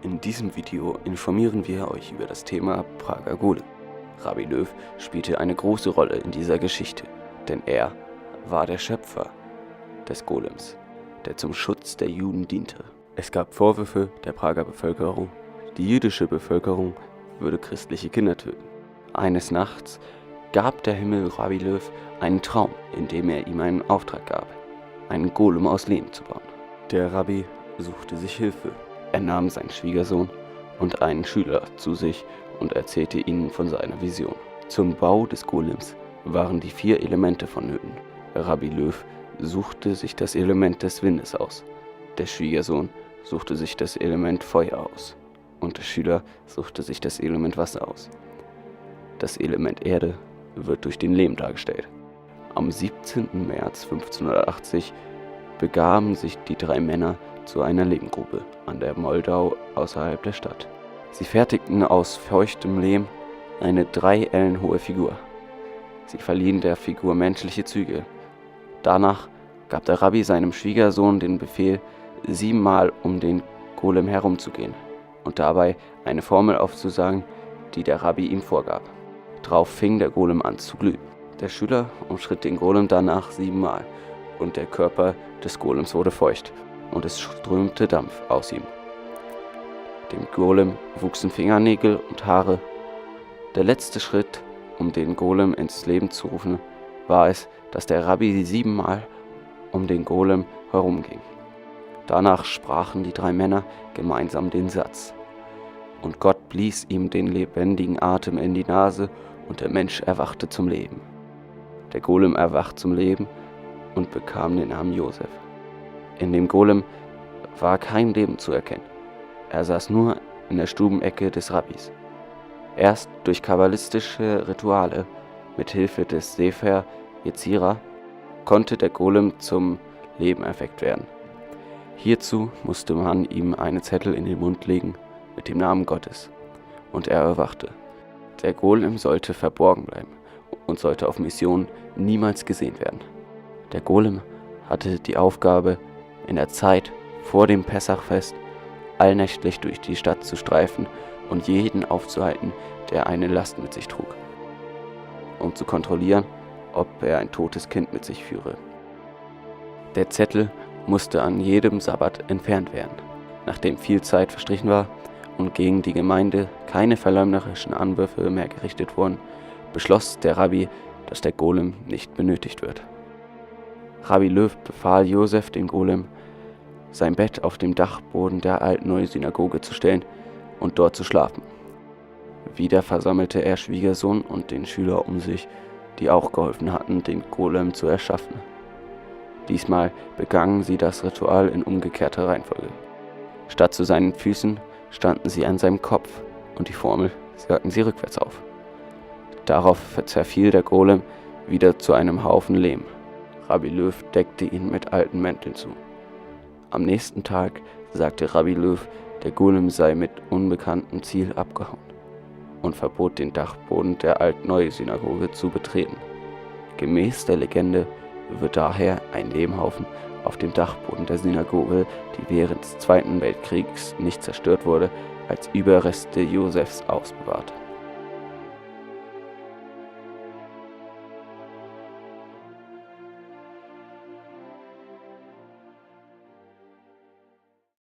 In diesem Video informieren wir euch über das Thema Prager Golem. Rabbi Löw spielte eine große Rolle in dieser Geschichte, denn er war der Schöpfer des Golems, der zum Schutz der Juden diente. Es gab Vorwürfe der Prager Bevölkerung, die jüdische Bevölkerung würde christliche Kinder töten. Eines Nachts gab der Himmel Rabbi Löw einen Traum, in dem er ihm einen Auftrag gab, einen Golem aus Lehm zu bauen. Der Rabbi suchte sich Hilfe. Er nahm seinen Schwiegersohn und einen Schüler zu sich und erzählte ihnen von seiner Vision. Zum Bau des Golems waren die 4 Elemente vonnöten. Rabbi Löw suchte sich das Element des Windes aus, der Schwiegersohn suchte sich das Element Feuer aus und der Schüler suchte sich das Element Wasser aus. Das Element Erde wird durch den Lehm dargestellt. Am 17. März 1580 begaben sich die 3 Männer zu einer Lehmgrube an der Moldau außerhalb der Stadt. Sie fertigten aus feuchtem Lehm eine 3 Ellen hohe Figur. Sie verliehen der Figur menschliche Züge. Danach gab der Rabbi seinem Schwiegersohn den Befehl, 7-mal um den Golem herumzugehen und dabei eine Formel aufzusagen, die der Rabbi ihm vorgab. Drauf fing der Golem an zu glühen. Der Schüler umschritt den Golem danach 7-mal und der Körper des Golems wurde feucht und es strömte Dampf aus ihm. Dem Golem wuchsen Fingernägel und Haare. Der letzte Schritt, um den Golem ins Leben zu rufen, war es, dass der Rabbi 7-mal um den Golem herumging. Danach sprachen die 3 Männer gemeinsam den Satz: Und Gott blies ihm den lebendigen Atem in die Nase und der Mensch erwachte zum Leben. Der Golem erwacht zum Leben und bekam den Namen Josef. In dem Golem war kein Leben zu erkennen. Er saß nur in der Stubenecke des Rabbis. Erst durch kabbalistische Rituale mit Hilfe des Sefer Yetzirah konnte der Golem zum Leben erweckt werden. Hierzu musste man ihm einen Zettel in den Mund legen mit dem Namen Gottes und er erwachte. Der Golem sollte verborgen bleiben und sollte auf Mission niemals gesehen werden. Der Golem hatte die Aufgabe, in der Zeit vor dem Pessachfest allnächtlich durch die Stadt zu streifen und jeden aufzuhalten, der eine Last mit sich trug, um zu kontrollieren, ob er ein totes Kind mit sich führe. Der Zettel musste an jedem Sabbat entfernt werden. Nachdem viel Zeit verstrichen war und gegen die Gemeinde keine verleumderischen Anwürfe mehr gerichtet wurden, beschloss der Rabbi, dass der Golem nicht benötigt wird. Rabbi Löw befahl Josef dem Golem, sein Bett auf dem Dachboden der alten neuen Synagoge zu stellen und dort zu schlafen. Wieder versammelte er Schwiegersohn und den Schüler um sich, die auch geholfen hatten, den Golem zu erschaffen. Diesmal begangen sie das Ritual in umgekehrter Reihenfolge. Statt zu seinen Füßen standen sie an seinem Kopf und die Formel sagten sie rückwärts auf. Darauf zerfiel der Golem wieder zu einem Haufen Lehm. Rabbi Löw deckte ihn mit alten Mänteln zu. Am nächsten Tag sagte Rabbi Löw, der Golem sei mit unbekanntem Ziel abgehauen und verbot den Dachboden der alten-neuen Synagoge zu betreten. Gemäß der Legende wird daher ein Lehmhaufen auf dem Dachboden der Synagoge, die während des Zweiten Weltkriegs nicht zerstört wurde, als Überreste Josefs ausbewahrt.